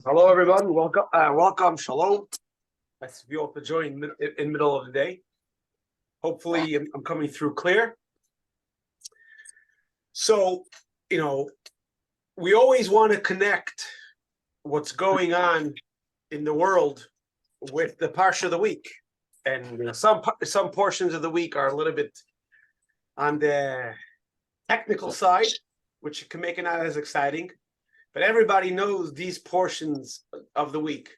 Hello, everyone. Welcome. Shalom. Nice of you all to join in middle of the day. Hopefully, I'm coming through clear. So, we always want to connect what's going on in the world with the parsha of the week, and some portions of the week are a little bit on the technical side, which can make it not as exciting. But everybody knows these portions of the week.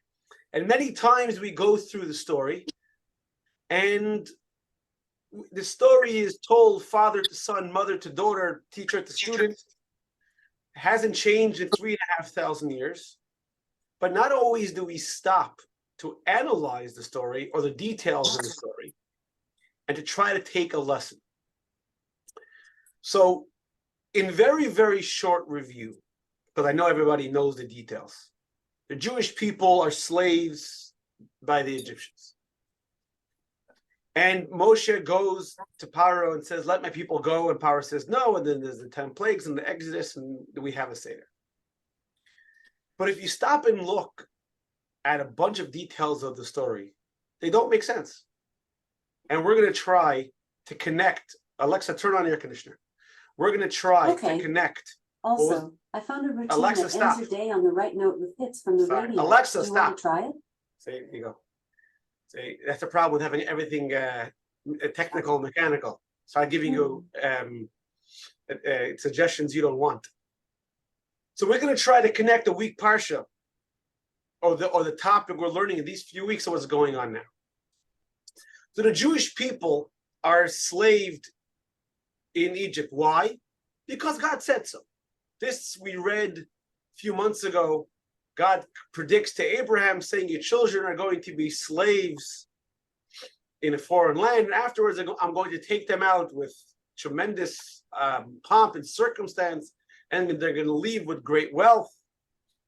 And many times we go through the story, and the story is told father to son, mother to daughter, teacher to student. It hasn't changed in 3,500 years. But not always do we stop to analyze the story or the details in the story and to try to take a lesson. So, in very, very short review, because I know everybody knows the details. The Jewish people are slaves by the Egyptians. And Moshe goes to Paro and says, let my people go. And Paro says, no. And then there's the 10 plagues and the Exodus, and we have a Seder. But if you stop and look at a bunch of details of the story, they don't make sense. And we're going to try to connect. Alexa, turn on the air conditioner. We're going to try to connect. Also, I found a routine Alexa, that ends your day on the right note with hits from the radio. Alexa, Do you stop. want to try it? There you go. See, that's the problem with having everything technical and mechanical. So I'm giving you suggestions you don't want. So we're going to try to connect the week parsha or the topic we're learning in these few weeks of what's going on now. So the Jewish people are slaved in Egypt. Why? Because God said so. This we read a few months ago. God predicts to Abraham, saying, your children are going to be slaves in a foreign land. And afterwards, I'm going to take them out with tremendous pomp and circumstance, and they're going to leave with great wealth,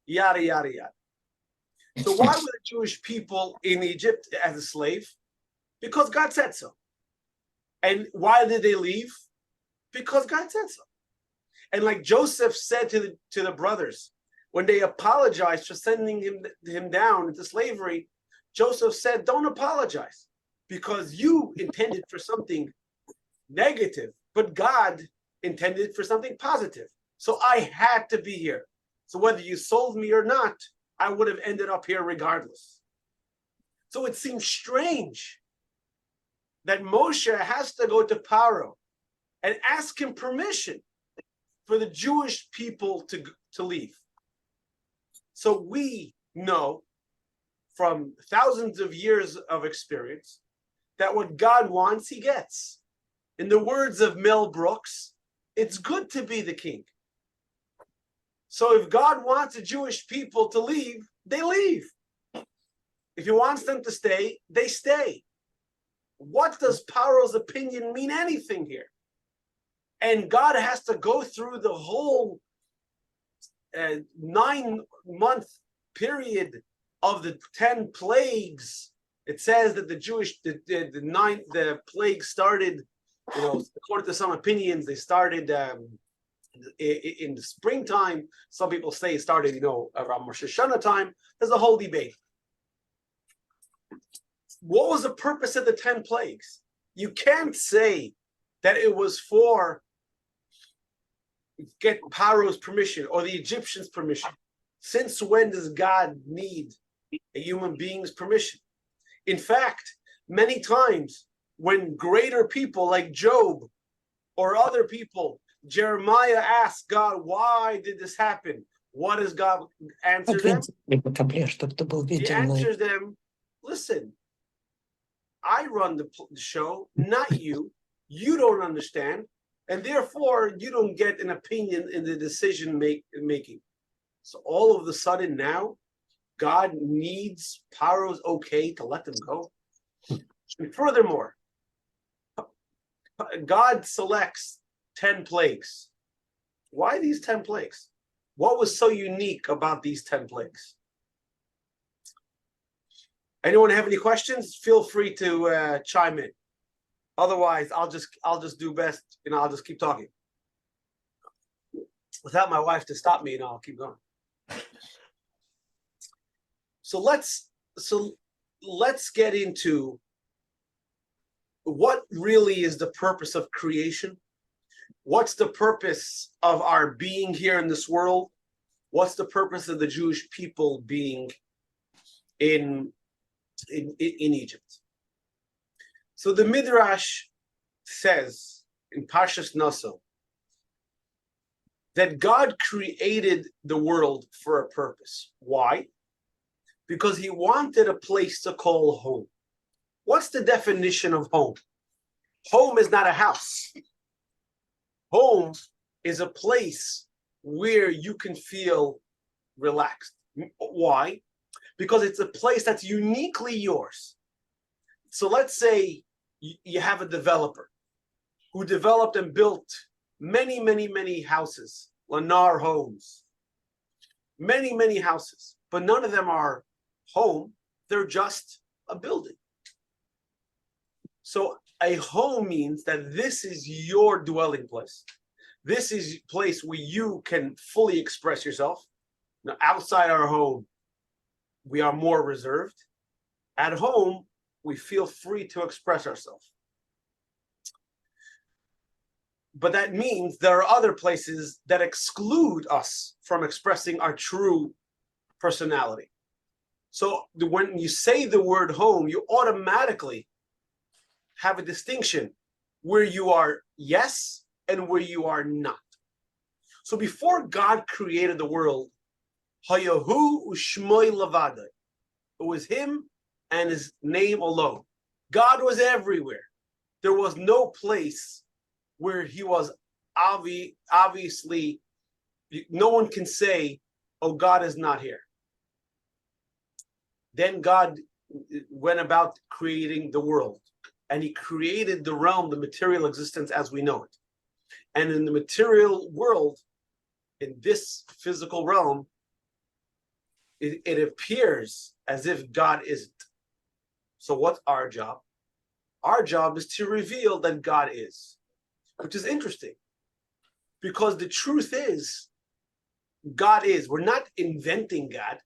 yada, yada, yada. So why were the Jewish people in Egypt as a slave? Because God said so. And why did they leave? Because God said so. And like Joseph said to the brothers, when they apologized for sending him down into slavery, Joseph said, don't apologize, because you intended for something negative, but God intended for something positive. So I had to be here. So whether you sold me or not, I would have ended up here regardless. So it seems strange that Moshe has to go to Paro and ask him permission for the Jewish people to leave. So we know from thousands of years of experience that what God wants, he gets. In the words of Mel Brooks, it's good to be the king. So if God wants the Jewish people to leave, they leave. If he wants them to stay, they stay. What does Paro's opinion mean anything here? And God has to go through the whole 9-month period of the 10 plagues. It says that the plague started, according to some opinions, they started in the springtime. Some people say it started, around Rosh Hashanah time. There's a whole debate. What was the purpose of the 10 plagues? You can't say that it was for get Paro's permission or the Egyptians' permission. Since when does God need a human being's permission? In fact, many times when greater people like Job or other people, Jeremiah asked God, why did this happen? What does God answer them? He answers them, listen, I run the show, not you. You don't understand. And therefore, you don't get an opinion in the decision making. So all of a sudden now, God needs Paro's okay to let them go. And furthermore, God selects 10 plagues. Why these 10 plagues? What was so unique about these 10 plagues? Anyone have any questions? Feel free to chime in. Otherwise, I'll just do best. I'll just keep talking without my wife to stop me, and I'll keep going. So let's get into what really is the purpose of creation. What's the purpose of our being here in this world? What's the purpose of the Jewish people being in Egypt? So the Midrash says in Parshas Naso that God created the world for a purpose. Why? Because he wanted a place to call home. What's the definition of home? Home is not a house. Home is a place where you can feel relaxed. Why? Because it's a place that's uniquely yours. So let's say you have a developer who developed and built many, many, many houses, Lennar homes, many, many houses, but none of them are home. They're just a building. So a home means that this is your dwelling place. This is a place where you can fully express yourself. Now, outside our home, we are more reserved. At home, we feel free to express ourselves. But that means there are other places that exclude us from expressing our true personality. So when you say the word home, you automatically have a distinction where you are yes and where you are not. So before God created the world, Hayahu Ushmoy Lavadai, it was him and his name alone. God was everywhere. There was no place where he was obviously, no one can say, oh, God is not here. Then God went about creating the world, and he created the realm, the material existence as we know it. And in the material world, in this physical realm, it appears as if God isn't. So what's our job? Our job is to reveal that God is, which is interesting, because the truth is, God is. We're not inventing God.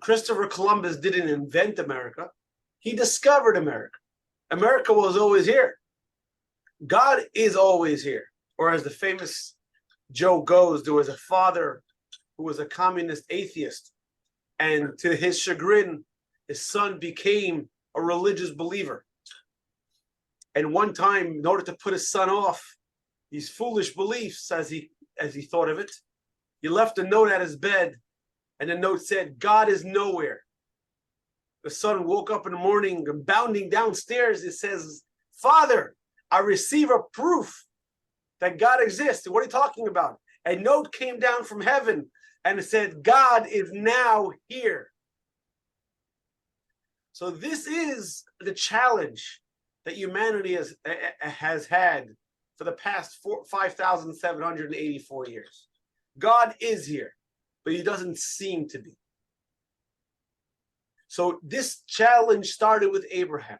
Christopher Columbus didn't invent America. He discovered America. America was always here. God is always here. Or as the famous joke goes, there was a father who was a communist atheist, and to his chagrin, his son became a religious believer. And one time, in order to put his son off these foolish beliefs, as he thought of it, he left a note at his bed, and the note said, God is nowhere. The son woke up in the morning and bounding downstairs, it says, Father, I receive a proof that God exists. What are you talking about? A note came down from heaven and it said, God is now here. So this is the challenge that humanity has had for the past 5,784 years. God is here, but he doesn't seem to be. So this challenge started with Abraham.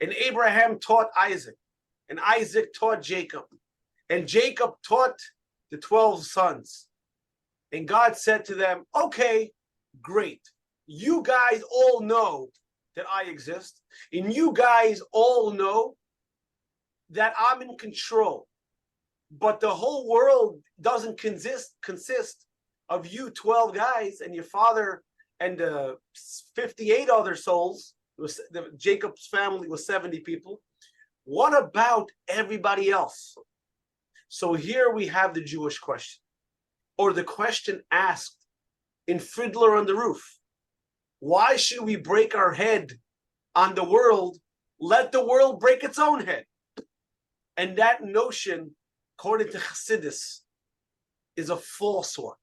And Abraham taught Isaac. And Isaac taught Jacob. And Jacob taught the 12 sons. And God said to them, okay, great. You guys all know that I exist. And you guys all know that I'm in control. But the whole world doesn't consist of you 12 guys and your father and 58 other souls. Jacob's family was 70 people. What about everybody else? So here we have the Jewish question, or the question asked in Fiddler on the Roof. Why should we break our head on the world? Let the world break its own head. And that notion, according to Chassidus, is a false one.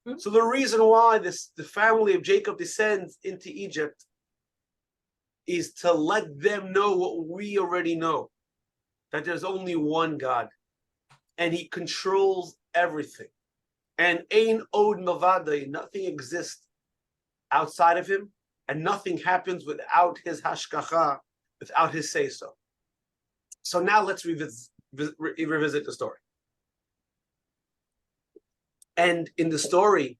Mm-hmm. So the reason why the family of Jacob descends into Egypt is to let them know what we already know, that there's only one God, and he controls everything. And Ein Od Mavadai, nothing exists outside of him, and nothing happens without his hashgacha, without his say-so. So now let's revisit the story. And in the story,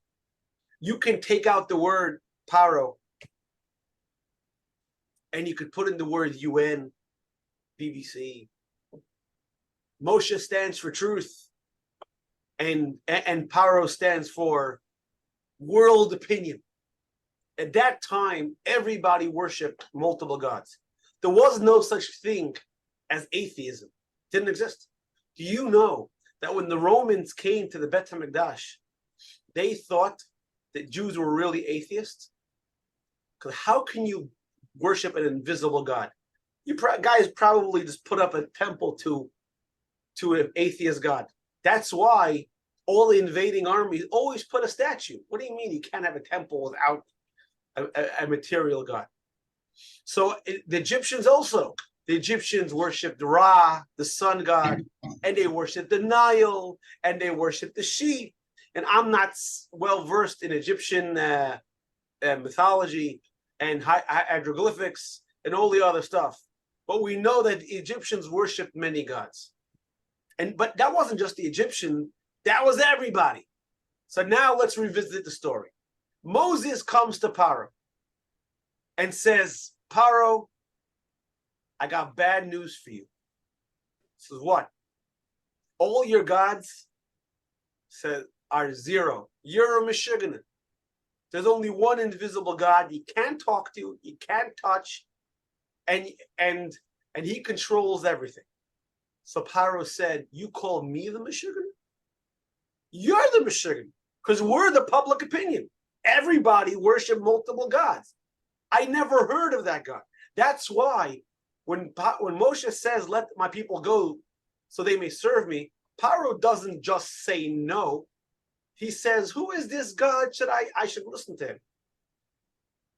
You can take out the word paro and you could put in the word UN, BBC. Moshe stands for truth, and paro stands for world opinion. At that time, everybody worshipped multiple gods. There was no such thing as atheism. It didn't exist. Do you know that when the Romans came to the Bet HaMikdash, they thought that Jews were really atheists? Because how can you worship an invisible God? You guys probably just put up a temple to an atheist God. That's why all the invading armies always put a statue. What do you mean you can't have a temple without a material God? So the Egyptians also. The Egyptians worshipped Ra, the sun god, and they worshipped the Nile, and they worshipped the sheep. And I'm not well versed in Egyptian mythology and hieroglyphics and all the other stuff, but we know that the Egyptians worshipped many gods. But that wasn't just the Egyptian, that was everybody. So now let's revisit the story. Moses comes to Paro and says, Paro, I got bad news for you. Says what? All your gods are zero. You're a Meshuggah. There's only one invisible God you can't talk to, you can't touch, and he controls everything. So Paro said, you call me the Meshuggah? You're the Meshuggah, because we're the public opinion. Everybody worship multiple gods. I never heard of that God. That's why when Moshe says, let my people go so they may serve me, Paro doesn't just say no. He says, who is this God? I should listen to him.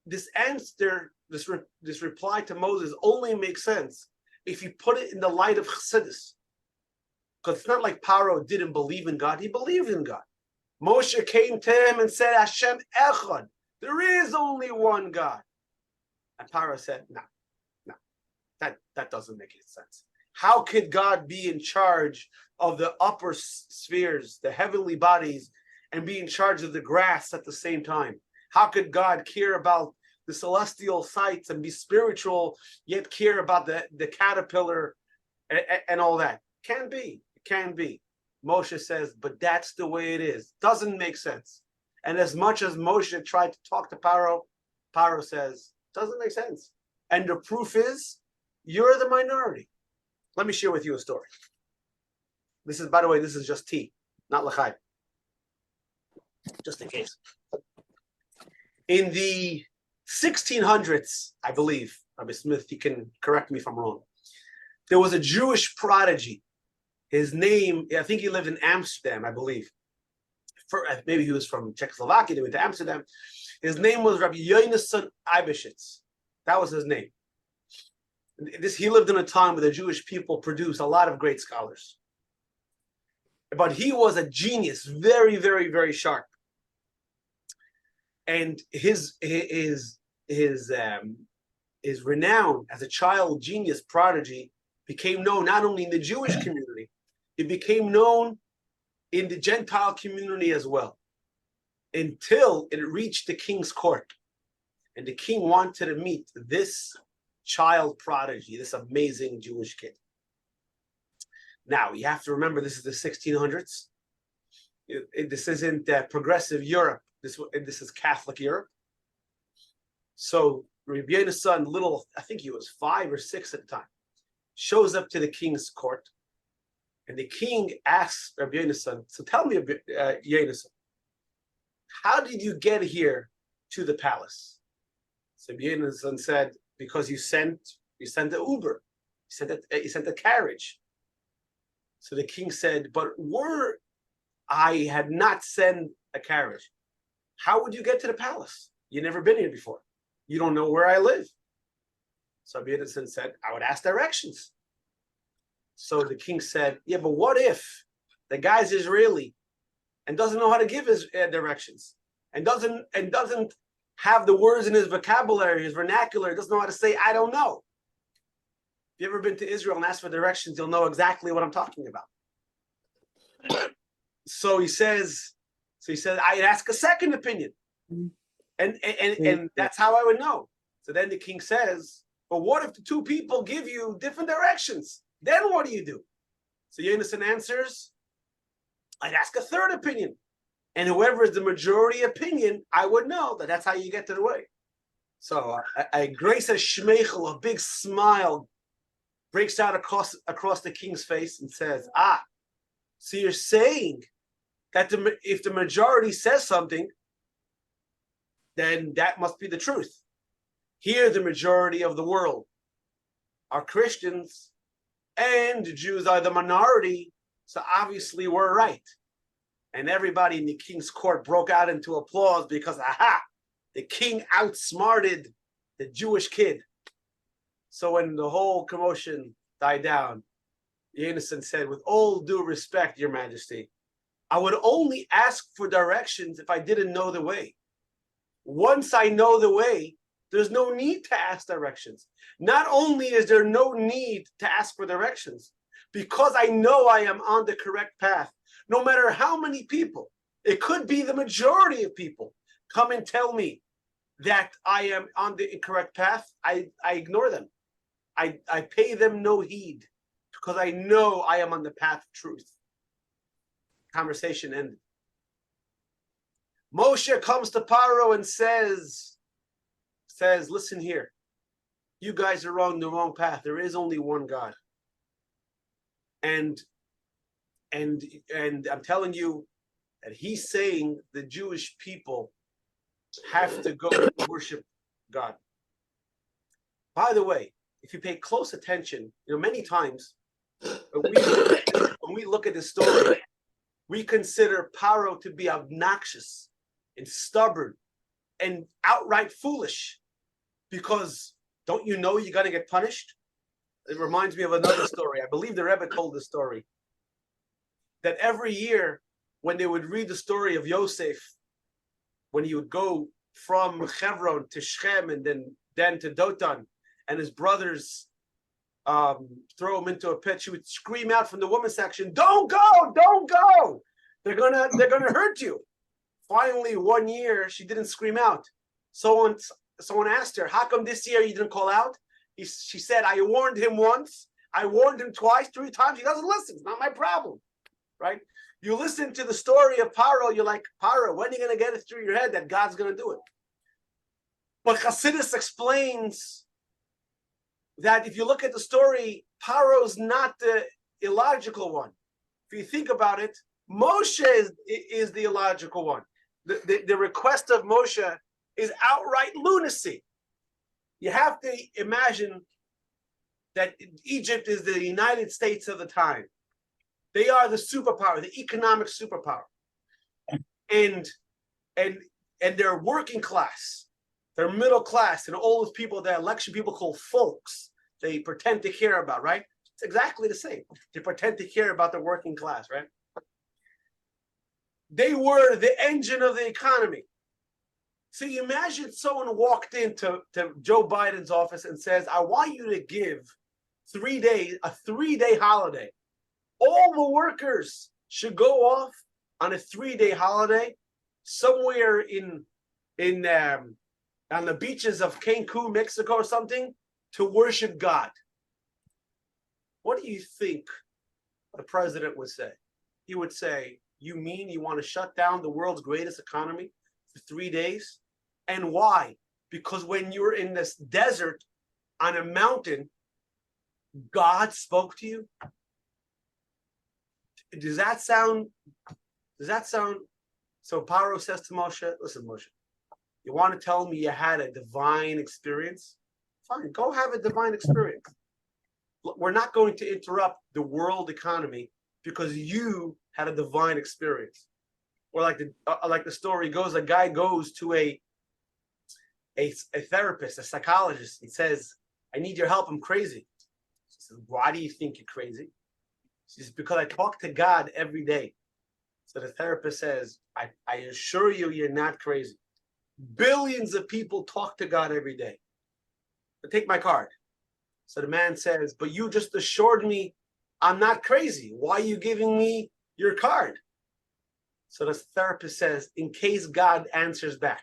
This answer, this reply to Moses only makes sense if you put it in the light of Chassidus. Because it's not like Paro didn't believe in God. He believed in God. Moshe came to him and said, Hashem Echad. There is only one God. And Paro said, no, that doesn't make any sense. How could God be in charge of the upper spheres, the heavenly bodies, and be in charge of the grass at the same time? How could God care about the celestial sights and be spiritual, yet care about the caterpillar and all that? Can be. It can be. Moshe says, but that's the way it is. Doesn't make sense. And as much as Moshe tried to talk to Paro, Paro says, doesn't make sense. And the proof is, you're the minority. Let me share with you a story. This is, by the way, this is just tea, not l'chaim. Just in case. In the 1600s, I believe, Rabbi Smith, you can correct me if I'm wrong, there was a Jewish prodigy. His name, I think he lived in Amsterdam, I believe. Maybe he was from Czechoslovakia, they went to Amsterdam. His name was Rabbi Yonason Eibeshitz. That was his name. He lived in a time where the Jewish people produced a lot of great scholars. But he was a genius, very, very, very sharp. And his renown as a child genius prodigy became known not only in the Jewish community, it became known in the Gentile community as well, until it reached the king's court. And the king wanted to meet this child prodigy, this amazing Jewish kid. Now, you have to remember, this is the 1600s. This isn't progressive Europe. This is Catholic Europe. So Rabbi Yonason, little, I think he was 5 or 6 at the time, shows up to the king's court. And the king asks Rabbi Yonason, so tell me, Yonason, how did you get here to the palace? So Rabbi Yonason said, because you sent an Uber, you sent a carriage. So the king said, but I had not sent a carriage, how would you get to the palace? You've never been here before. You don't know where I live. So Rabbi Yonason said, I would ask directions. So the king said, yeah, but what if the guy's Israeli and doesn't know how to give his directions and doesn't have the words in his vocabulary, his vernacular, doesn't know how to say, I don't know. If you've ever been to Israel and asked for directions, you'll know exactly what I'm talking about. So he says, I'd ask a second opinion. And that's how I would know. So then the king says, but what if the two people give you different directions? Then what do you do? So Yonasan answers, I'd ask a third opinion. And whoever is the majority opinion, I would know that that's how you get to the way. So I grace a shmeichel, a big smile breaks out across the king's face and says, so you're saying that if the majority says something, then that must be the truth. Here, the majority of the world are Christians, and the Jews are the minority, so obviously we're right. And everybody in the king's court broke out into applause because, the king outsmarted the Jewish kid. So when the whole commotion died down, the innocent said, with all due respect, Your Majesty, I would only ask for directions if I didn't know the way. Once I know the way, there's no need to ask directions. Not only is there no need to ask for directions, because I know I am on the correct path, no matter how many people, it could be the majority of people, come and tell me that I am on the incorrect path, I ignore them. I pay them no heed because I know I am on the path of truth. Conversation ended. Moshe comes to Paro and says, listen here, you guys are on the wrong path. There is only one God. And I'm telling you that he's saying the Jewish people have to go worship God. By the way, if you pay close attention, many times when we look at this story, we consider Paro to be obnoxious and stubborn and outright foolish, because don't you know you're going to get punished? It reminds me of another story. I believe the Rebbe told the story that every year when they would read the story of Yosef, when he would go from Hebron to Shechem and then to Dotan, and his brothers throw him into a pit, she would scream out from the women's section, "Don't go! Don't go! They're gonna hurt you." Finally, one year she didn't scream out. Someone asked her, "How come this year you didn't call out?" She said, "I warned him once. I warned him twice, 3 times. He doesn't listen. It's not my problem." Right? You listen to the story of Paro, you're like, Paro, when are you going to get it through your head that God's going to do it? But Chassidus explains that if you look at the story, Paro's not the illogical one. If you think about it, Moshe is the illogical one. The request of Moshe is outright lunacy. You have to imagine that Egypt is the United States of the time. They are the superpower, the economic superpower. And they're working class. They're middle class, and all those people, the election people call folks, they pretend to care about, right? It's exactly the same. They pretend to care about the working class, right? They were the engine of the economy. So you imagine someone walked into Joe Biden's office and says, I want you to give 3 days, a 3-day holiday. All the workers should go off on a 3-day holiday somewhere on the beaches of Cancun, Mexico or something, to worship God. What do you think the president would say? He would say, you mean you want to shut down the world's greatest economy for 3 days? And why? Because when you're in this desert on a mountain, God spoke to you? Does that sound? So Paro says to Moshe, listen, Moshe, you want to tell me you had a divine experience? Fine, go have a divine experience. We're not going to interrupt the world economy because you had a divine experience. Or like the story goes, a guy goes to a therapist, a psychologist, and says, I need your help, I'm crazy. He says, why do you think you're crazy? He says, because I talk to God every day. So the therapist says, I assure you, you're not crazy. Billions of people talk to God every day. But take my card. So the man says, but you just assured me I'm not crazy. Why are you giving me your card? So the therapist says, in case God answers back.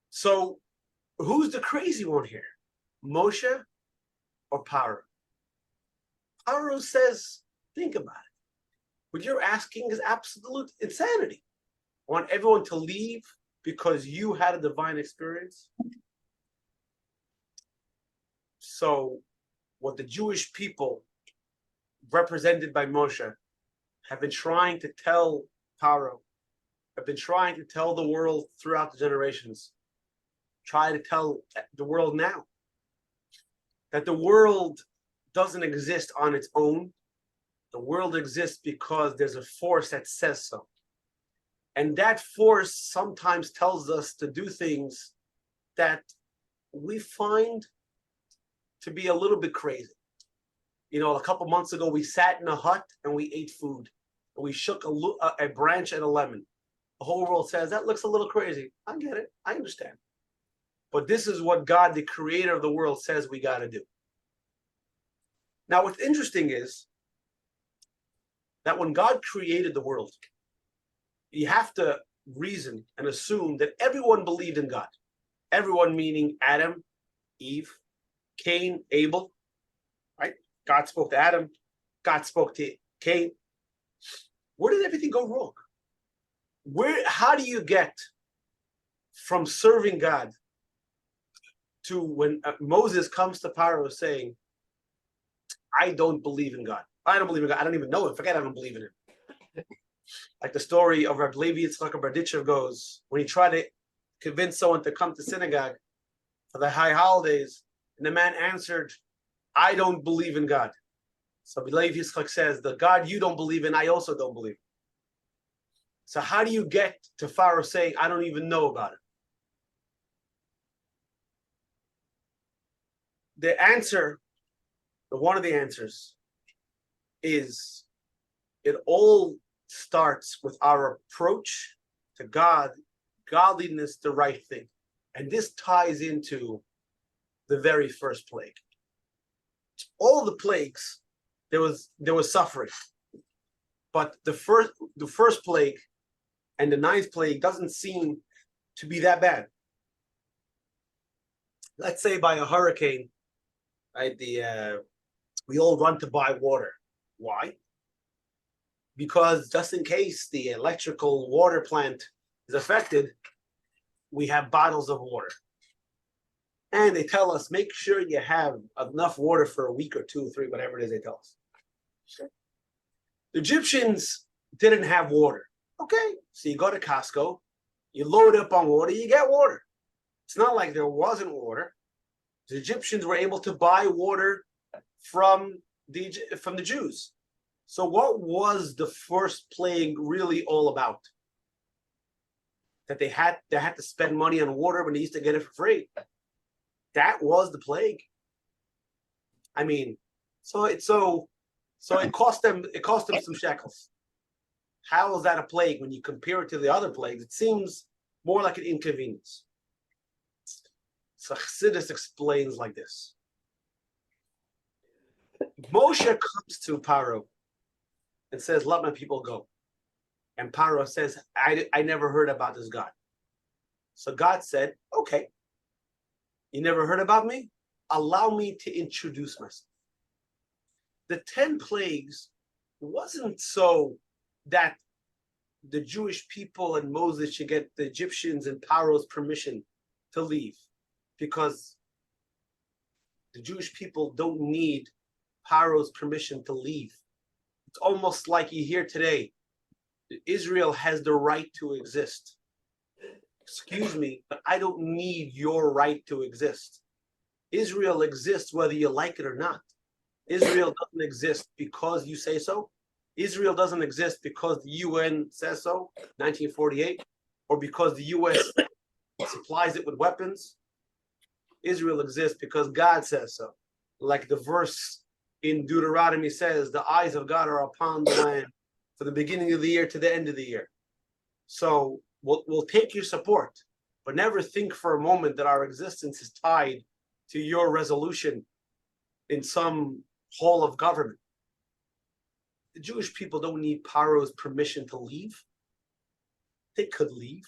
So who's the crazy one here? Moshe or Paro? Paro says, think about it. What you're asking is absolute insanity. I want everyone to leave because you had a divine experience. So what the Jewish people, represented by Moshe, have been trying to tell Paro, have been trying to tell the world throughout the generations, try to tell the world now, that the world doesn't exist on its own. The world exists because there's a force that says so. And that force sometimes tells us to do things that we find to be a little bit crazy. You know, a couple months ago, we sat in a hut and we ate food. We shook a branch and a lemon. The whole world says, that looks a little crazy. I get it. I understand. But this is what God, the creator of the world, says we got to do. Now, what's interesting is that when God created the world, you have to reason and assume that everyone believed in God. Everyone meaning Adam, Eve, Cain, Abel, right? God spoke to Adam. God spoke to Cain. Where did everything go wrong? How do you get from serving God to when Moses comes to Pharaoh saying, I don't believe in God. I don't believe in God. I don't even know him. Forget I don't believe in him. Like the story of Rabbi Levi, Yitzchok goes, when he tried to convince someone to come to synagogue for the high holidays, and the man answered, I don't believe in God. So Levi Yitzchok says, the God you don't believe in, I also don't believe. So how do you get to Pharaoh saying, I don't even know about it? The answer, one of the answers, is it all starts with our approach to God, godliness, the right thing. And this ties into the very first plague. All the plagues, there was suffering. But the first plague and the ninth plague doesn't seem to be that bad. Let's say by a hurricane, right? We all run to buy water. Why? Because just in case the electrical water plant is affected, we have bottles of water. And they tell us, make sure you have enough water for a week or 2 or 3, whatever it is they tell us. The Egyptians didn't have water. Okay, so you go to Costco, you load up on water, you get water. It's not like there wasn't water. The Egyptians were able to buy water from the Jews. So what was the first plague really all about? That they had to spend money on water when they used to get it for free. That was the plague. I mean, so it cost them some shekels. How is that a plague when you compare it to the other plagues? It seems more like an inconvenience. So Chassidus explains like this. Moshe comes to Paro and says, let my people go. And Paro says, I never heard about this God. So God said, okay, you never heard about me? Allow me to introduce myself. The 10 plagues wasn't so that the Jewish people and Moses should get the Egyptians and Paro's permission to leave, because the Jewish people don't need Paro's permission to leave. It's almost like you hear today, Israel has the right to exist. Excuse me, but I don't need your right to exist. Israel exists whether you like it or not. Israel doesn't exist because you say so. Israel doesn't exist because the UN says so, 1948, or because the US supplies it with weapons. Israel exists because God says so. Like the verse in Deuteronomy says, the eyes of God are upon the land from the beginning of the year to the end of the year. So we'll take your support, but never think for a moment that our existence is tied to your resolution in some hall of government. the Jewish people don't need Paro's permission to leave. They could leave.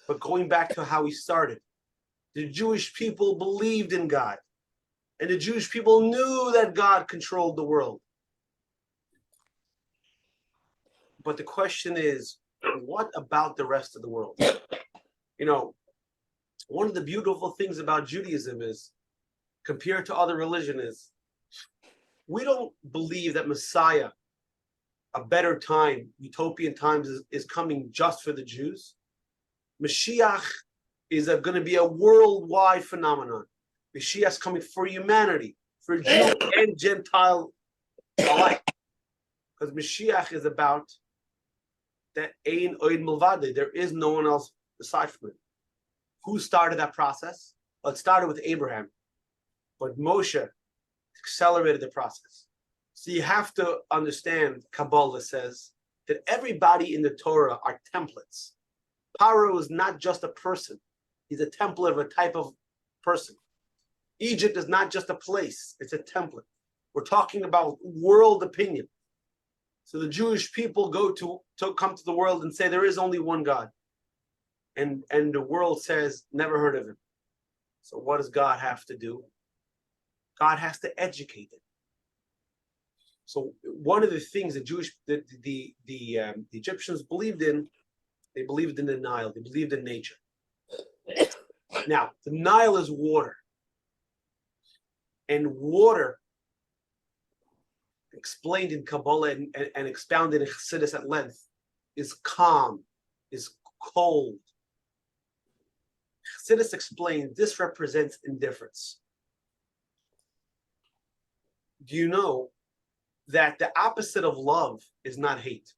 But going back to how we started, the Jewish people believed in God. And the Jewish people knew that God controlled the world. But the question is, what about the rest of the world? You know, one of the beautiful things about Judaism is, compared to other religions, is we don't believe that Messiah, a better time, utopian times, is coming just for the Jews. Mashiach is going to be a worldwide phenomenon. Mashiach is coming for humanity, for Jew and Gentile alike. Because Mashiach is about that Ein Oid Milvade. There is no one else aside from him. Who started that process? Well, it started with Abraham. But Moshe accelerated the process. So you have to understand, Kabbalah says, that everybody in the Torah are templates. Paro is not just a person. He's a template of a type of person. Egypt is not just a place. It's a template. We're talking about world opinion. So the Jewish people go to come to the world and say there is only one God. And the world says, never heard of him. So what does God have to do? God has to educate it. So one of the things the Egyptians believed in, they believed in the Nile. They believed in nature. Now, the Nile is water. And water, explained in Kabbalah and expounded in Chassidus at length, is calm, is cold. Chassidus explained this represents indifference. Do you know that the opposite of love is not hate?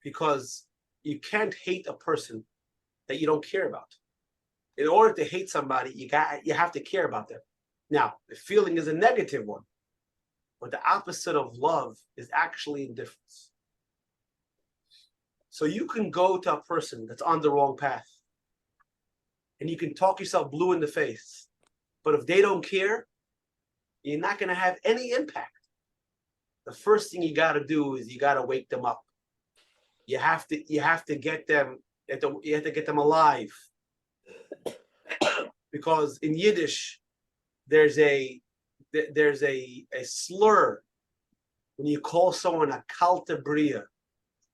Because you can't hate a person that you don't care about. In order to hate somebody, you have to care about them. Now, the feeling is a negative one, but the opposite of love is actually indifference. So you can go to a person that's on the wrong path, and you can talk yourself blue in the face, but if they don't care, you're not going to have any impact. The first thing you got to do is you got to wake them up. You have to get them. You have to get them alive, because in Yiddish, there's a slur when you call someone a kalte bria,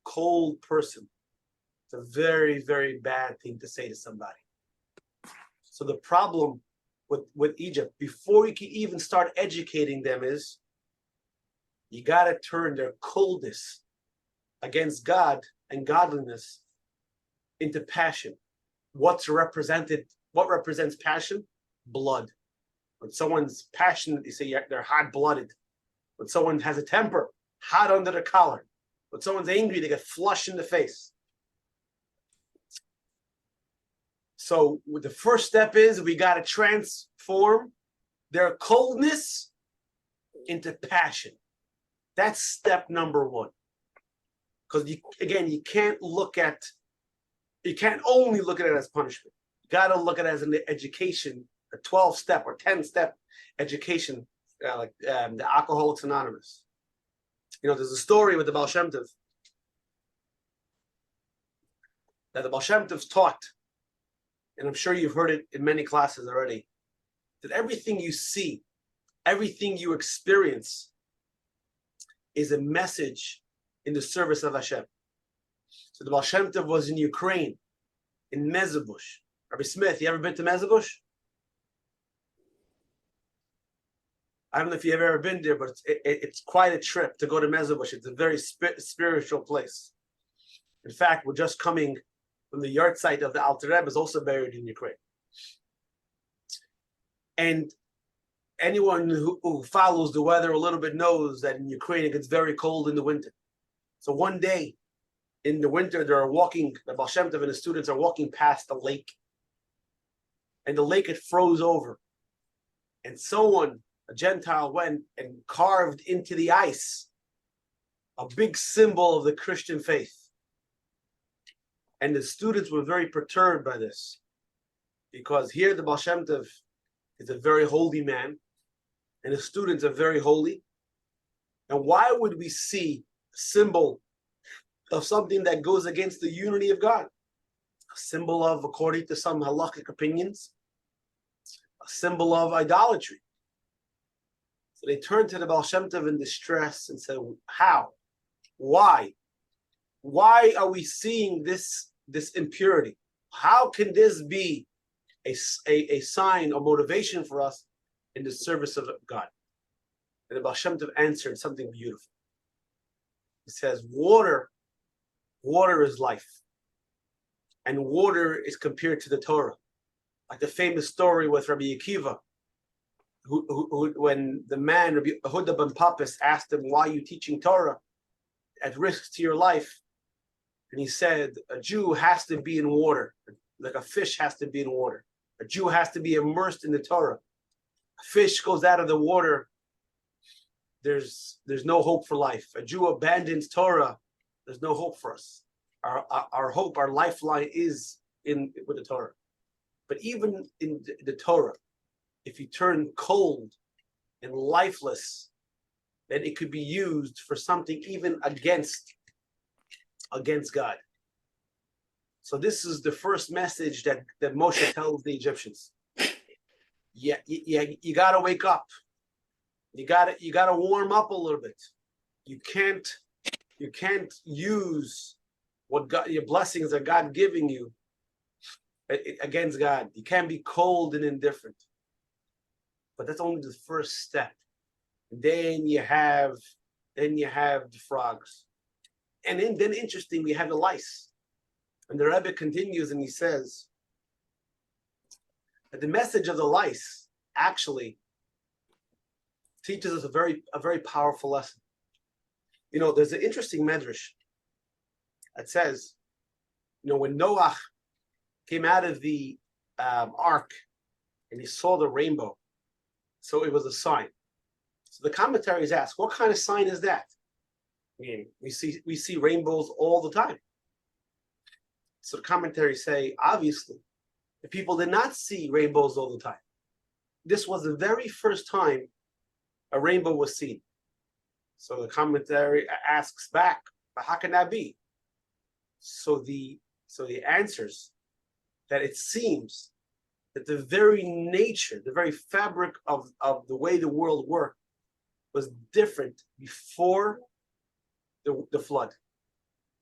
cold person. It's a very, very bad thing to say to somebody. So the problem with Egypt, before you can even start educating them, is you got to turn their coldness against God and godliness into passion. What represents passion? Blood. When someone's passionate, you say they're hot-blooded. When someone has a temper, hot under the collar. When someone's angry, they get flushed in the face. So the first step is we got to transform their coldness into passion. That's step number one. Because you can't only look at it as punishment. You got to look at it as an education, a 12-step or 10-step education, like the Alcoholics Anonymous. You know, there's a story with the Baal Shem Tov that the Baal Shem Tov's taught, and I'm sure you've heard it in many classes already, that everything you see, everything you experience is a message in the service of Hashem. So the Baal Shem Tov was in Ukraine, in Mezebush. Rabbi Smith, you ever been to Mezebush? I don't know if you've ever been there, but it's quite a trip to go to Mezebush. It's a very spiritual place. In fact, we're just coming from the yard site of the Alter Rebbe, is also buried in Ukraine. And anyone who follows the weather a little bit knows that in Ukraine it gets very cold in the winter. So one day in the winter, the Baal Shem Tov and the students are walking past a lake. And the lake, it froze over. And someone, a Gentile, went and carved into the ice a big symbol of the Christian faith. And the students were very perturbed by this, because here the Baal Shem Tov is a very holy man, and the students are very holy. And why would we see a symbol of something that goes against the unity of God? A symbol of, according to some halakhic opinions, a symbol of idolatry. So they turned to the Baal Shem Tov in distress and said, how? Why? Why are we seeing this impurity? How can this be a sign or motivation for us in the service of God? And the Baal Shem Tov answered something beautiful. He says, water is life. And water is compared to the Torah. Like the famous story with Rabbi Akiva, who when the man, Rabbi Yehuda ben Pappas, asked him, why are you teaching Torah at risk to your life? And he said, a Jew has to be in water, like a fish has to be in water. A Jew has to be immersed in the Torah. A fish goes out of the water, there's no hope for life. A Jew abandons Torah, there's no hope for us. Our hope, our lifeline is with the Torah. But even in the Torah, if you turn cold and lifeless, then it could be used for something even against God. So this is the first message that Moshe tells the Egyptians. Yeah, you gotta wake up. You gotta warm up a little bit. You can't use what God, your blessings that God giving you against God. You can't be cold and indifferent. But that's only the first step. And then you have the frogs. And then interesting, we have the lice. And the Rebbe continues and he says that the message of the lice actually teaches us a very powerful lesson. You know, there's an interesting medrash that says, you know, when Noah came out of the ark and he saw the rainbow, so it was a sign. So the commentaries ask, what kind of sign is that? I mean, we see rainbows all the time. So the commentaries say, obviously, the people did not see rainbows all the time. This was the very first time a rainbow was seen. So the commentary asks back, but how can that be? So the answers that it seems that the very nature, the very fabric of the way the world worked was different before the flood.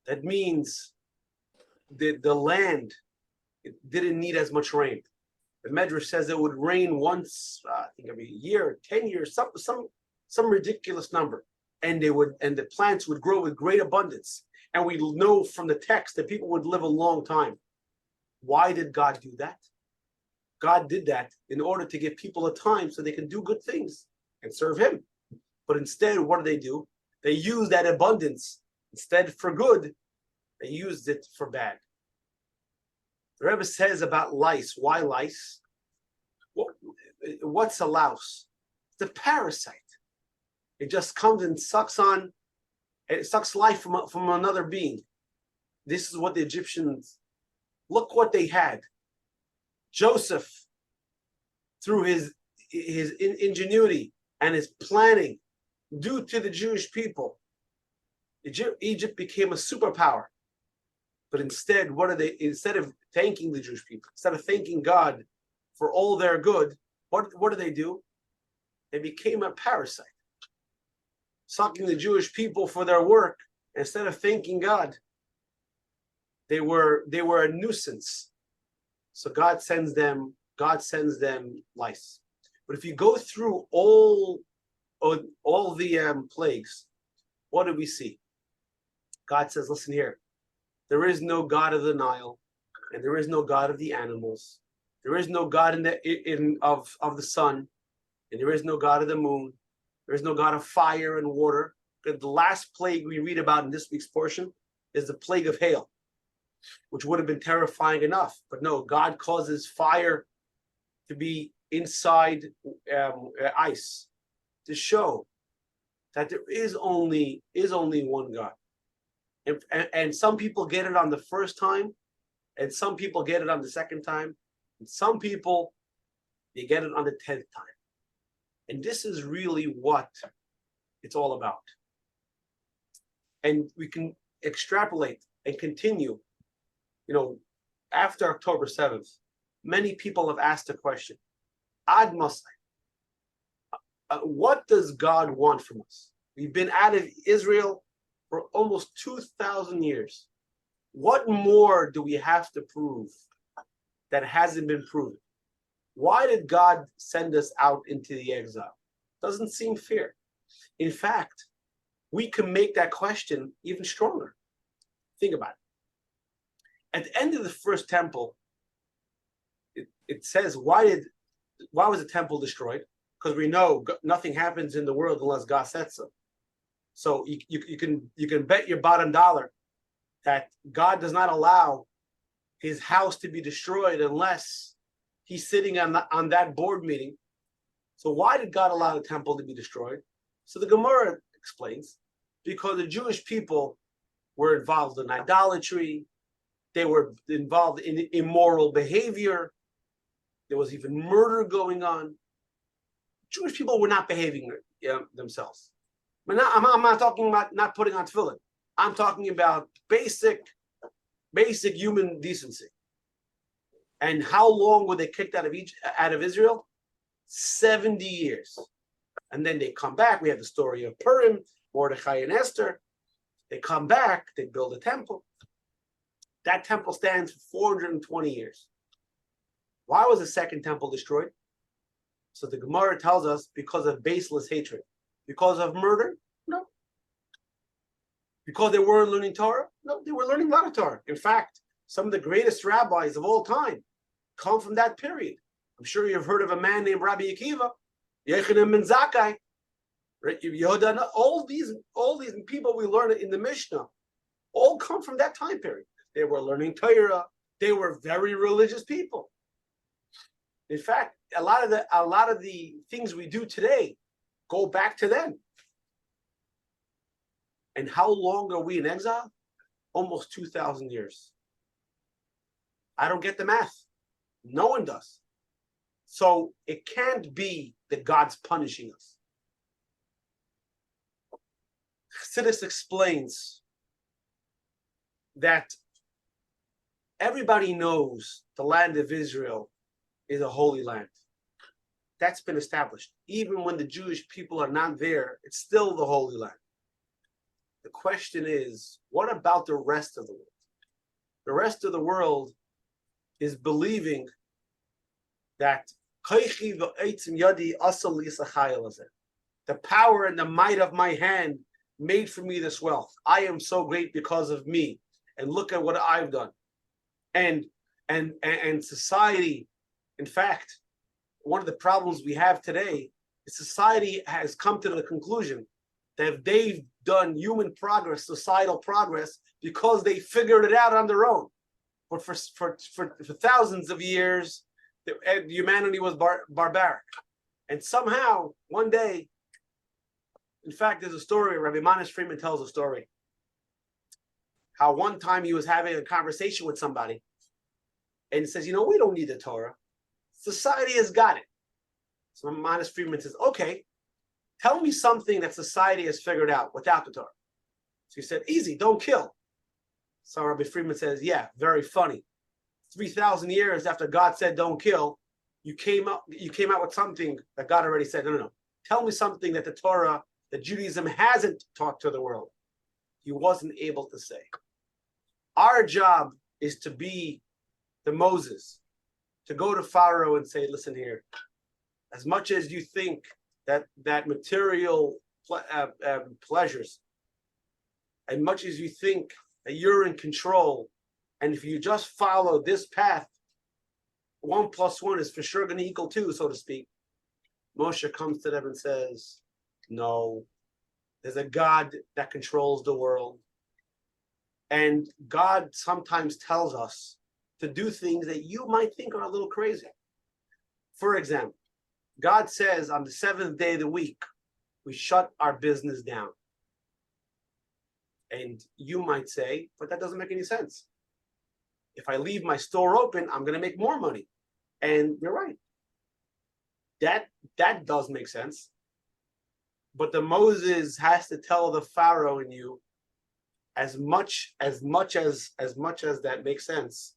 That means the land, it didn't need as much rain. The Medrash says it would rain once, I think every year, 10 years, some ridiculous number, and the plants would grow with great abundance. And we know from the text that people would live a long time. Why did God do that? God did that in order to give people a time so they can do good things and serve Him. But instead, what do? They use that abundance instead for good. They used it for bad. The Rebbe says about lice. Why lice? What's a louse? It's a parasite. It just comes and sucks life from another being. This is what the Egyptians, look what they had. Joseph, through his ingenuity and his planning, due to the Jewish people, Egypt became a superpower. But instead, instead of thanking the Jewish people, instead of thanking God for all their good, what do? They became a parasite, sucking the Jewish people for their work. Instead of thanking God, they were a nuisance. So God sends them lice. But if you go through all the plagues, what do we see? God says, listen here. There is no God of the Nile, and there is no God of the animals. There is no God of the sun, and there is no God of the moon. There is no God of fire and water. The last plague we read about in this week's portion is the plague of hail, which would have been terrifying enough. But no, God causes fire to be inside ice to show that there is only one God. And some people get it on the first time, and some people get it on the second time, and some people, they get it on the 10th time. And this is really what it's all about. And we can extrapolate and continue. After October 7th, many people have asked the question, Ad Masai, what does God want from us? We've been out of Israel for almost 2,000 years. What more do we have to prove that hasn't been proven? Why did God send us out into the exile? Doesn't seem fair. In fact, we can make that question even stronger. Think about it. At the end of the first temple, it says, why was the temple destroyed? Because we know nothing happens in the world unless God said so. So you can bet your bottom dollar that God does not allow his house to be destroyed unless he's sitting on that board meeting. So why did God allow the temple to be destroyed? So the Gemara explains, because the Jewish people were involved in idolatry, they were involved in immoral behavior, there was even murder going on. Jewish people were not behaving themselves. I'm not talking about not putting on tefillin. I'm talking about basic human decency. And how long were they kicked out of Israel? 70 years. And then they come back. We have the story of Purim, Mordechai and Esther. They come back, they build a temple. That temple stands for 420 years. Why was the second temple destroyed? So the Gemara tells us, because of baseless hatred. Because of murder? No. Because they weren't learning Torah? No, they were learning a lot of Torah. In fact, some of the greatest rabbis of all time come from that period. I'm sure you've heard of a man named Rabbi Akiva, Yechanan ben Zakkai, Yehuda. All these people we learn in the Mishnah all come from that time period. They were learning Torah. They were very religious people. In fact, a lot of the things we do today go back to then. And how long are we in exile? Almost 2,000 years. I don't get the math. No one does. So it can't be that God's punishing us. Chassidus explains that everybody knows the land of Israel is a holy land. That's been established. Even when the Jewish people are not there, it's still the holy land. The question is, what about the rest of the world? The rest of the world is believing that the power and the might of my hand made for me this wealth. I am so great because of me. And look at what I've done. And society, in fact, one of the problems we have today is society has come to the conclusion that they've done human progress, societal progress, because they figured it out on their own. But for thousands of years, humanity was barbaric. And somehow, one day, in fact, there's a story, Rabbi Manis Friedman tells a story, how one time he was having a conversation with somebody, and he says, we don't need the Torah. Society has got it. So Manis Friedman says, okay, tell me something that society has figured out without the Torah. So he said, easy, don't kill. So Rabbi Friedman says, yeah, very funny. 3,000 years after God said don't kill, you came out with something that God already said, no. Tell me something that the Torah, that Judaism hasn't taught to the world. He wasn't able to say. Our job is to be the Moses, to go to Pharaoh and say, listen here, as much as you think that material pleasures, as much as you think that you're in control, and if you just follow this path, 1 + 1 is for sure going to equal 2, so to speak. Moshe comes to them and says, no, there's a God that controls the world. And God sometimes tells us to do things that you might think are a little crazy. For example, God says on the 7th day of the week, we shut our business down. And you might say, but that doesn't make any sense. If I leave my store open, I'm going to make more money. And you're right. That does make sense. But the Moses has to tell the Pharaoh in you as much as that makes sense.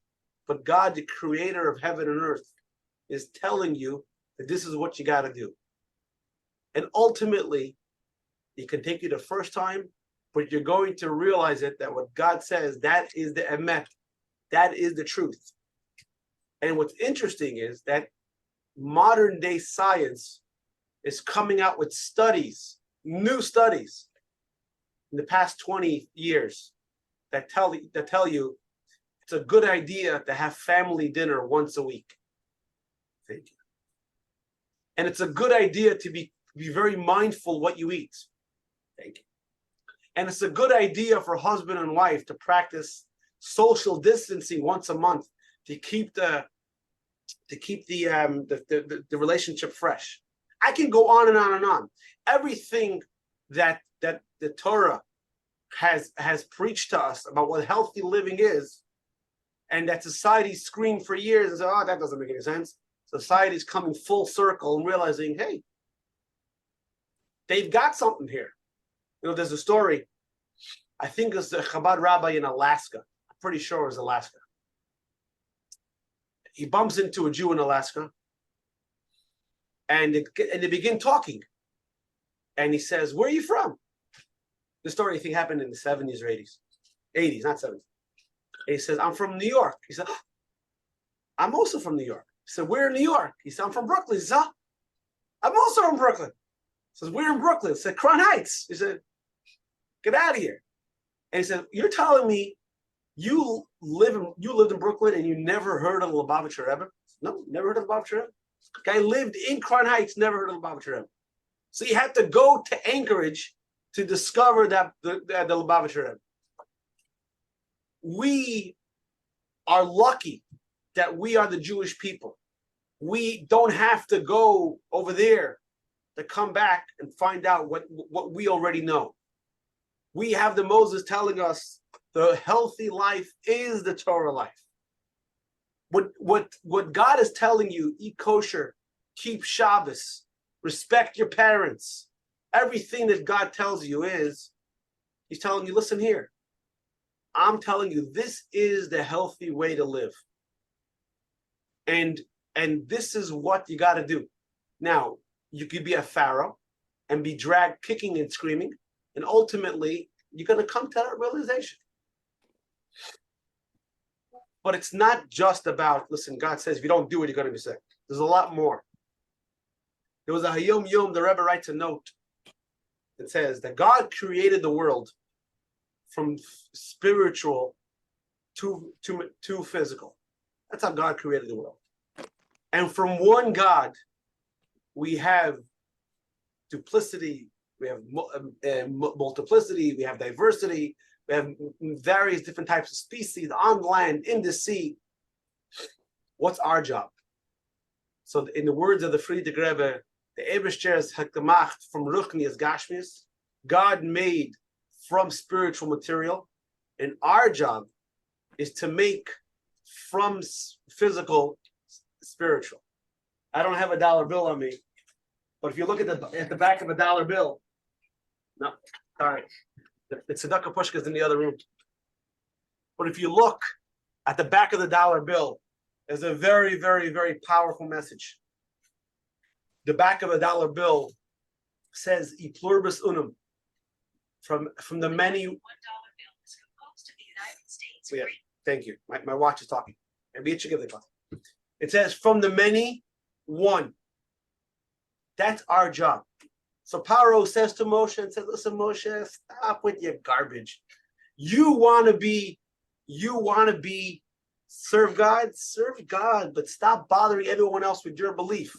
But God, the creator of heaven and earth, is telling you that this is what you got to do. And ultimately, it can take you the first time, but you're going to realize it, that what God says, that is the emet, that is the truth. And what's interesting is that modern day science is coming out with studies, new studies in the past 20 years that tell you it's a good idea to have family dinner once a week. Thank you. And it's a good idea to be very mindful what you eat. Thank you. And it's a good idea for husband and wife to practice social distancing once a month to keep the relationship fresh. I can go on and on and on. Everything that the Torah has preached to us about what healthy living is, and that society screamed for years and said, "Oh, that doesn't make any sense." Society's coming full circle and realizing, hey, they've got something here. You know, there's a story. I think it's the Chabad rabbi in Alaska. I'm pretty sure it was Alaska. He bumps into a Jew in Alaska, and they begin talking. And he says, "Where are you from?" The story, I think, happened in the 70s or 80s. 80s, not 70s. And he says, "I'm from New York." He said, "Oh, I'm also from New York." He said, "Where in New York?" He said, "I'm from Brooklyn." He said, "Oh, I'm also from Brooklyn." He says, "Where in Brooklyn?" He said, "Crown Heights." He said, "Get out of here." And he said, "You're telling me you lived in Brooklyn and you never heard of the Lubavitcher Rebbe?" "No, never heard of the Lubavitcher Rebbe." Guy lived in Crown Heights, never heard of the Lubavitcher Rebbe. So you had to go to Anchorage to discover that the Lubavitcher Rebbe. We are lucky that we are the Jewish people. We don't have to go over there to come back and find out what we already know. We have the Moses telling us the healthy life is the Torah life. What God is telling you, eat kosher, keep Shabbos, respect your parents. Everything that God tells you he's telling you, listen here. I'm telling you, this is the healthy way to live. And this is what you got to do. Now, you could be a Pharaoh and be dragged kicking and screaming, and ultimately, you're going to come to that realization. But it's not just about, listen, God says, if you don't do it, you're going to be sick. There's a lot more. There was a Hayom Yom, the Rebbe writes a note that says that God created the world from spiritual to physical. That's how God created the world. And from one God, we have duplicity, we have multiplicity, we have diversity, we have various different types of species on land, in the sea. What's our job? So in the words of the Friedrich Rebbe, the Ebershter's Hakamacht from Ruchni is Gashmius. God made from spiritual material, and our job is to make from physical spiritual. I don't have a dollar bill on me, but if you look at the back of a dollar bill, no, sorry, the tzedakah pushka is in the other room. But if you look at the back of the dollar bill, there's a very, very, very powerful message. The back of a dollar bill says "E pluribus unum," from the many. $1 bill is composed of the United States. Yeah, thank you. My watch is talking. It says "from the many, one." That's our job. So Paro says to Moshe and says, "Listen, Moshe, stop with your garbage. You want to be serve God, but stop bothering everyone else with your belief.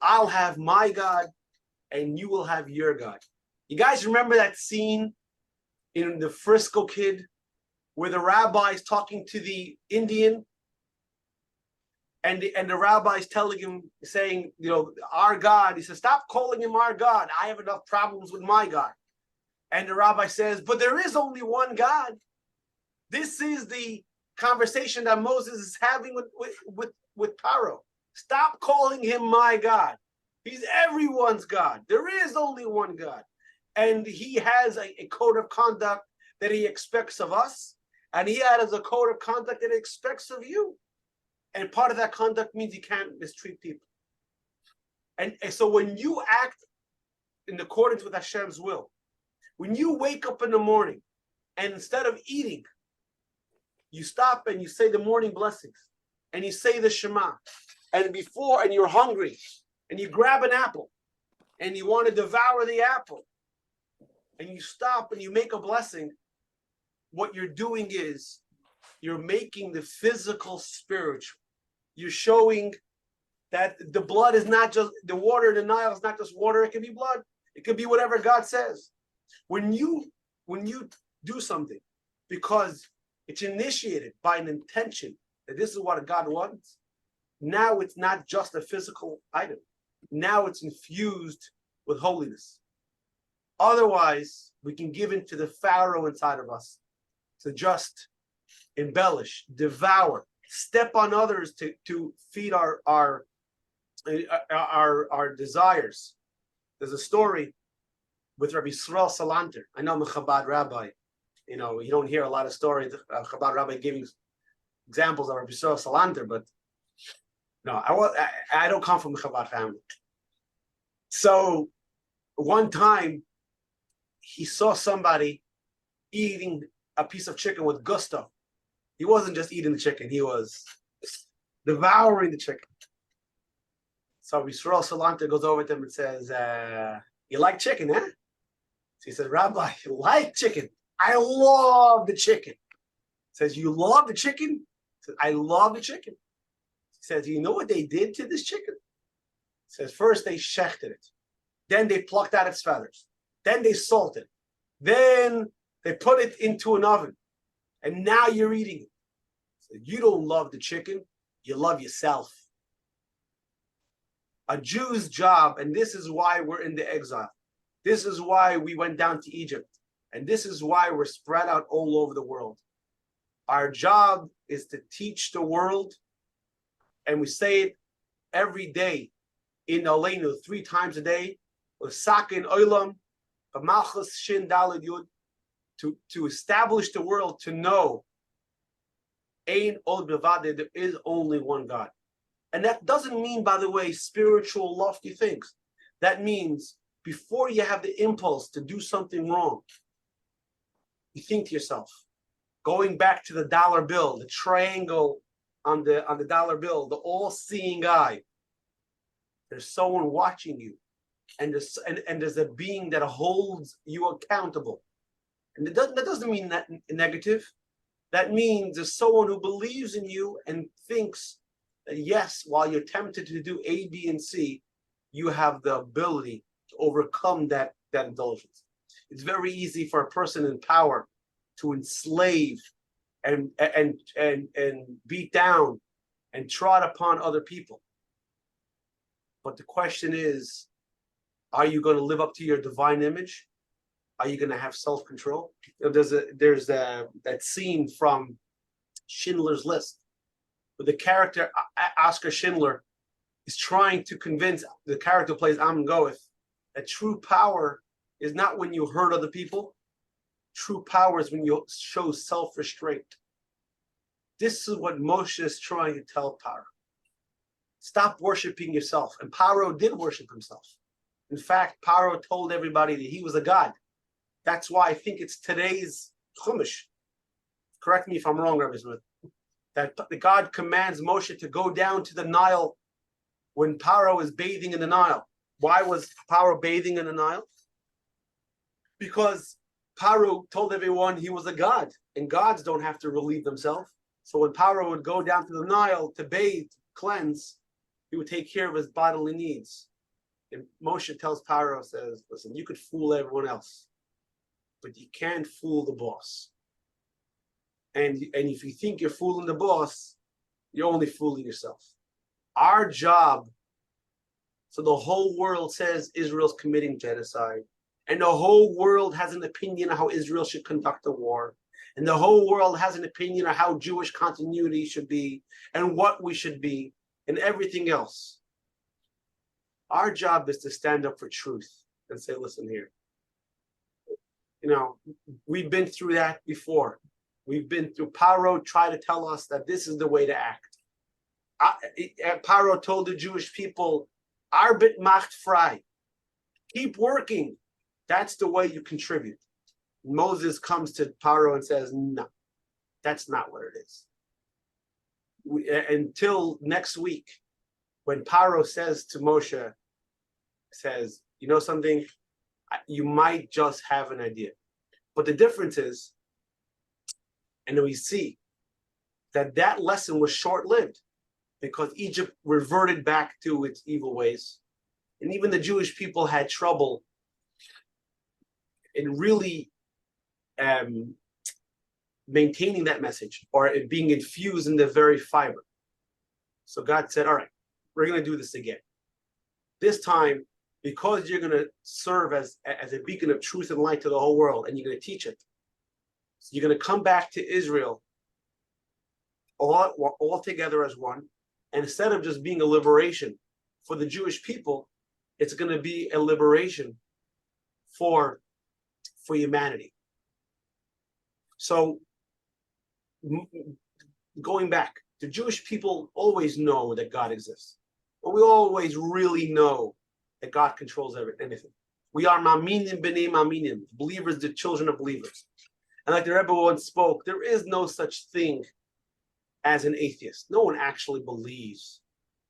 I'll have my God, and you will have your God." You guys remember that scene in the Frisco Kid where the rabbi is talking to the Indian, and the rabbi is telling him, saying, you know, our God. He says, "Stop calling him our God. I have enough problems with my God." And the rabbi says, "But there is only one God." This is the conversation that Moses is having with Paro. Stop calling him my God. He's everyone's God. There is only one God. And he has a code of conduct that he expects of us. And he has a code of conduct that he expects of you. And part of that conduct means you can't mistreat people. And so when you act in accordance with Hashem's will, when you wake up in the morning and instead of eating, you stop and you say the morning blessings and you say the Shema, and you're hungry and you grab an apple and you want to devour the apple and you stop and you make a blessing, what you're doing is you're making the physical spiritual. You're showing that the blood is not just the water in the Nile is not just water, it can be blood. It could be whatever God says. When you do something because it's initiated by an intention that this is what God wants, now it's not just a physical item. Now it's infused with holiness. Otherwise, we can give into the Pharaoh inside of us to just embellish, devour, step on others to feed our desires. There's a story with Rabbi Yisrael Salanter. I know I'm a Chabad rabbi. You know, you don't hear a lot of stories of Chabad rabbi giving examples of Rabbi Yisrael Salanter, but no, I don't come from a Chabad family. So one time he saw somebody eating a piece of chicken with gusto. He wasn't just eating the chicken, he was devouring the chicken. So Yisrael Salanter goes over to him and says, you like chicken, huh? So he says, Rabbi, you like chicken? I love the chicken. He says, you love the chicken? He says, I love the chicken. He says, you know what they did to this chicken? He says, first they shechted it. Then they plucked out its feathers. Then they salted it. Then they put it into an oven. And now you're eating it. So you don't love the chicken, you love yourself. A Jew's job, and this is why we're in the exile. This is why we went down to Egypt. And this is why we're spread out all over the world. Our job is to teach the world, and we say it every day in Aleinu 3 times a day, Sakin Olam, Malchus Shin Daled Yud, to establish the world to know Ein Od Bevade, there is only one God. And that doesn't mean, by the way, spiritual lofty things. That means before you have the impulse to do something wrong, you think to yourself, going back to the dollar bill, the triangle on the dollar bill, the all-seeing eye. There's someone watching you, and there's a being that holds you accountable. And that doesn't mean that negative. That means there's someone who believes in you and thinks that yes, while you're tempted to do A, B, and C, you have the ability to overcome that indulgence. It's very easy for a person in power to enslave and beat down and trot upon other people. But the question is, are you going to live up to your divine image? Are you going to have self-control? There's that scene from Schindler's List, where the character Oskar Schindler is trying to convince the character who plays Amon Goeth that true power is not when you hurt other people. True power is when you show self-restraint. This is what Moshe is trying to tell Paro. Stop worshiping yourself. And Paro did worship himself. In fact, Paro told everybody that he was a god. That's why I think it's today's Chumash. Correct me if I'm wrong, Rabbi Smith. That the God commands Moshe to go down to the Nile when Paro is bathing in the Nile. Why was Paro bathing in the Nile? Because Paro told everyone he was a god, and gods don't have to relieve themselves. So when Paro would go down to the Nile to bathe, cleanse, he would take care of his bodily needs. And Moshe tells Paro, says, listen, you could fool everyone else, but you can't fool the boss. And if you think you're fooling the boss, you're only fooling yourself. Our job, so the whole world says Israel's committing genocide, and the whole world has an opinion of how Israel should conduct a war, and the whole world has an opinion of how Jewish continuity should be, and what we should be, and everything else. Our job is to stand up for truth and say, listen here. We've been through that before. We've been through Paro try to tell us that this is the way to act. Paro told the Jewish people, Arbeit macht frei. Keep working. That's the way you contribute. Moses comes to Paro and says, no, that's not what it is. Until next week, when Paro says to Moshe, says, you know something, you might just have an idea. But the difference is, and we see that lesson was short-lived because Egypt reverted back to its evil ways. And even the Jewish people had trouble in really maintaining that message or it being infused in the very fiber. So God said, all right, we're going to do this again. This time, because you're going to serve as a beacon of truth and light to the whole world, and you're going to teach it. So you're going to come back to Israel all together as one. And instead of just being a liberation for the Jewish people, it's going to be a liberation for humanity. So going back, the Jewish people always know that God exists. But we always really know that God controls anything. We are maminim b'nei maminim, believers, the children of believers. And like the Rebbe once spoke, there is no such thing as an atheist. No one actually believes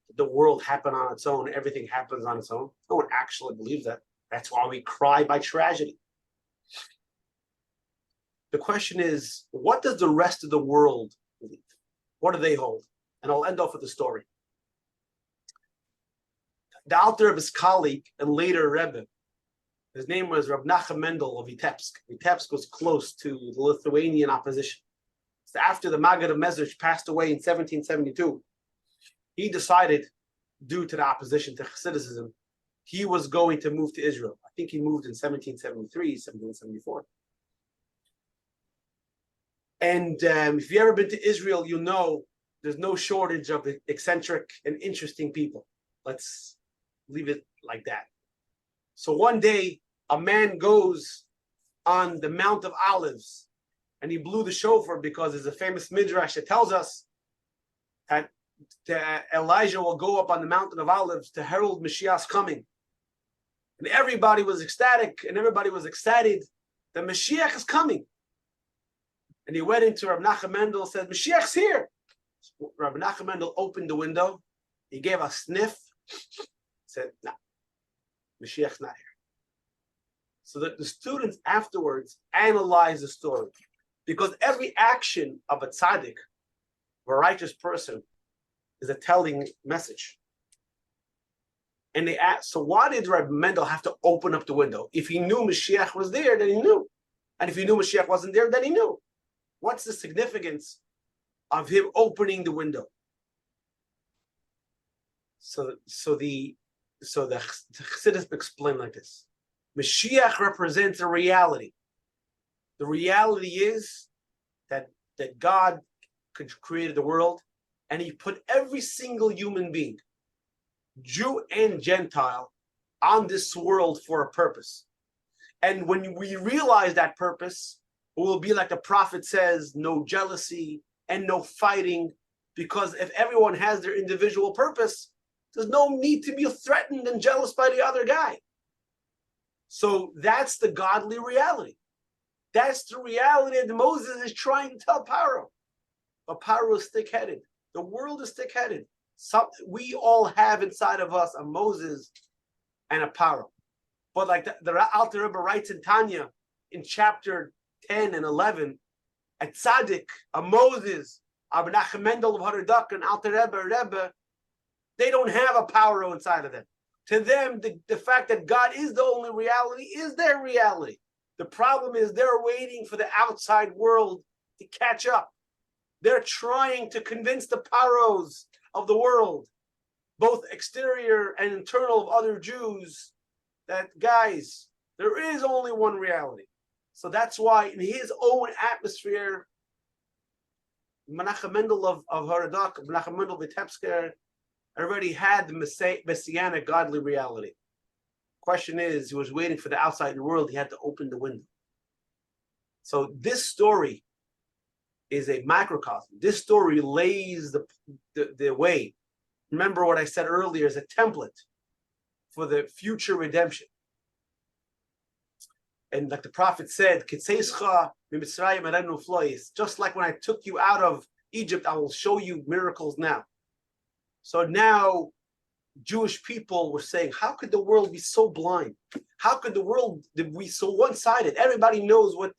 that the world happened on its own, everything happens on its own. No one actually believes that. That's why we cry by tragedy. The question is, what does the rest of the world believe? What do they hold? And I'll end off with a story. The Alter Rebbe's colleague and later Rebbe, his name was Rab Nachum Mendel of Vitebsk. Vitebsk was close to the Lithuanian opposition. So after the Maggid of Mezrich passed away in 1772, he decided, due to the opposition to Hasidism, he was going to move to Israel. I think he moved in 1773, 1774. And if you've ever been to Israel, you know there's no shortage of eccentric and interesting people. Let's leave it like that. So one day, a man goes on the Mount of Olives, and he blew the shofar because there's a famous midrash that tells us that Elijah will go up on the Mountain of Olives to herald Mashiach's coming. And everybody was ecstatic, and everybody was excited that Mashiach is coming. And he went into Rabbi Nachum Mendel and said, Mashiach's here. Rabbi Nachum Mendel opened the window. He gave a sniff. Said, no, Mashiach's not here. So that the students afterwards analyze the story. Because every action of a tzaddik, of a righteous person, is a telling message. And they asked, so why did Rabbi Mendel have to open up the window? If he knew Mashiach was there, then he knew. And if he knew Mashiach wasn't there, then he knew. What's the significance of him opening the window? So the Chassidus explain like this: Mashiach represents a reality. The reality is that God created the world, and He put every single human being, Jew and Gentile, on this world for a purpose. And when we realize that purpose, it will be like the prophet says, no jealousy and no fighting, because if everyone has their individual purpose, there's no need to be threatened and jealous by the other guy. So that's the godly reality. That's the reality that Moses is trying to tell Paro. But Paro is thick-headed. The world is thick-headed. We all have inside of us a Moses and a Paro. But like the Alter Rebbe writes in Tanya, in chapter 10 and 11, a tzaddik, a Moses, Rabbi Nachum Mendel of Haradak, and Alter Rebbe, they don't have a Paro inside of them. To them, the fact that God is the only reality is their reality. The problem is they're waiting for the outside world to catch up. They're trying to convince the Paros of the world, both exterior and internal of other Jews, that, guys, there is only one reality. So that's why in his own atmosphere, Menachem Mendel of Haradak, Menachem Mendel Vitebsk, already had the messianic godly reality. Question is, he was waiting for the outside world. He had to open the window. So this story is a microcosm. This story lays the way. Remember what I said earlier is a template for the future redemption. And like the prophet said, just like when I took you out of Egypt, I will show you miracles now. So now Jewish people were saying, how could the world be so blind? How could the world be so one-sided? Everybody knows what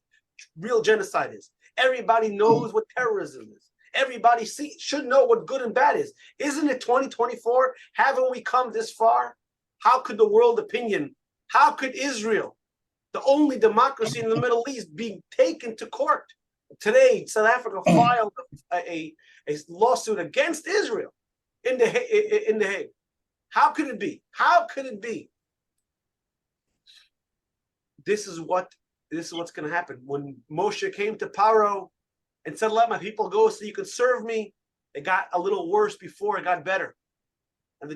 real genocide is. Everybody knows what terrorism is. Everybody should know what good and bad is. Isn't it 2024? Haven't we come this far? How could the world opinion, how could Israel, the only democracy in the Middle East, be taken to court? Today, South Africa filed a lawsuit against Israel in the Hague. How could it be? How could it be? This is what's going to happen. When Moshe came to Paro and said, let my people go so you can serve me, it got a little worse before it got better. And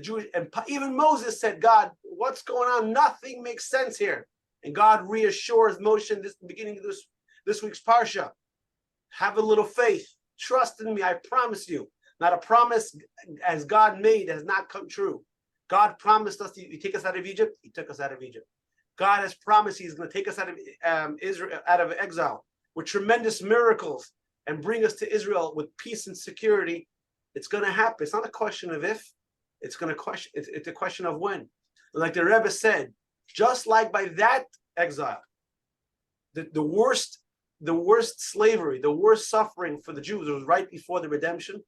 even Moses said, God, what's going on? Nothing makes sense here. And God reassures Moshe in the beginning of this week's Parsha. Have a little faith. Trust in me. I promise you. Not a promise as God made has not come true. God promised us He take us out of Egypt. He took us out of Egypt. God has promised He's going to take us out of Israel, out of exile, with tremendous miracles and bring us to Israel with peace and security. It's going to happen. It's not a question of if. It's a question of when. Like the Rebbe said, just like by that exile, the worst slavery, the worst suffering for the Jews was right before the redemption.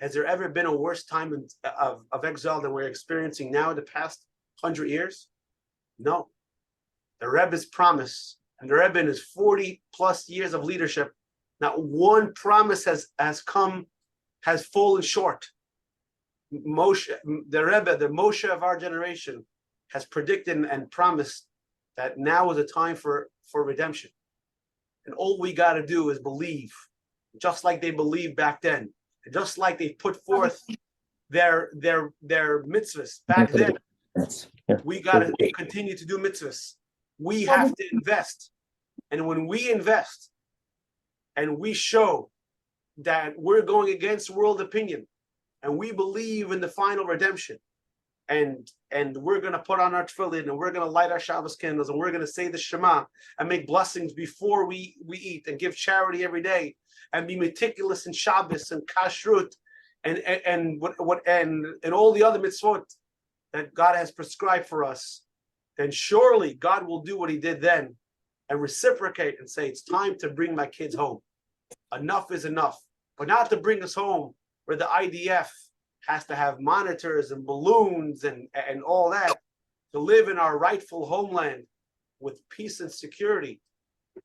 Has there ever been a worse time of exile than we're experiencing now in the past 100 years? No. The Rebbe's promise, and the Rebbe in his 40 plus years of leadership, not one promise has fallen short. Moshe, the Rebbe, the Moshe of our generation, has predicted and promised that now is a time for redemption. And all we got to do is believe, just like they believed back then. Just like they put forth their mitzvahs back then, we got to continue to do mitzvahs. We have to invest. And when we invest and we show that we're going against world opinion and we believe in the final redemption, and we're going to put on our tefillin and we're going to light our Shabbos candles and we're going to say the Shema and make blessings before we eat and give charity every day and be meticulous in Shabbos and kashrut and all the other mitzvot that God has prescribed for us, then surely God will do what He did then and reciprocate and say, it's time to bring my kids home. Enough is enough. But not to bring us home where the IDF has to have monitors and balloons and all that, to live in our rightful homeland with peace and security.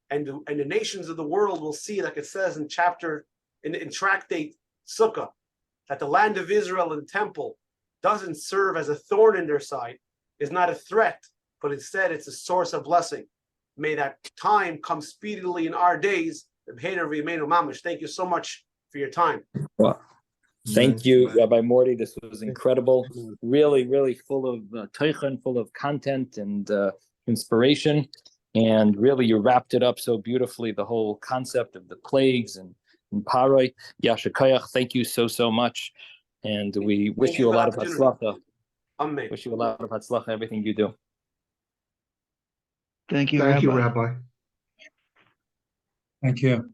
And the nations of the world will see, like it says in tractate Sukkah, that the land of Israel and temple doesn't serve as a thorn in their side, is not a threat, but instead it's a source of blessing. May that time come speedily in our days. Thank you so much for your time. Wow. Thank you, Rabbi Mordy. This was incredible. Really, really full of teichen, full of content and inspiration. And really, you wrapped it up so beautifully, the whole concept of the plagues and Paroi. Yashakayach, thank you so much. And we wish you a lot of hatzlacha. Amen. Wish you a lot of hatzlacha, everything you do. Thank you, Thank you, Rabbi. Rabbi. Thank you.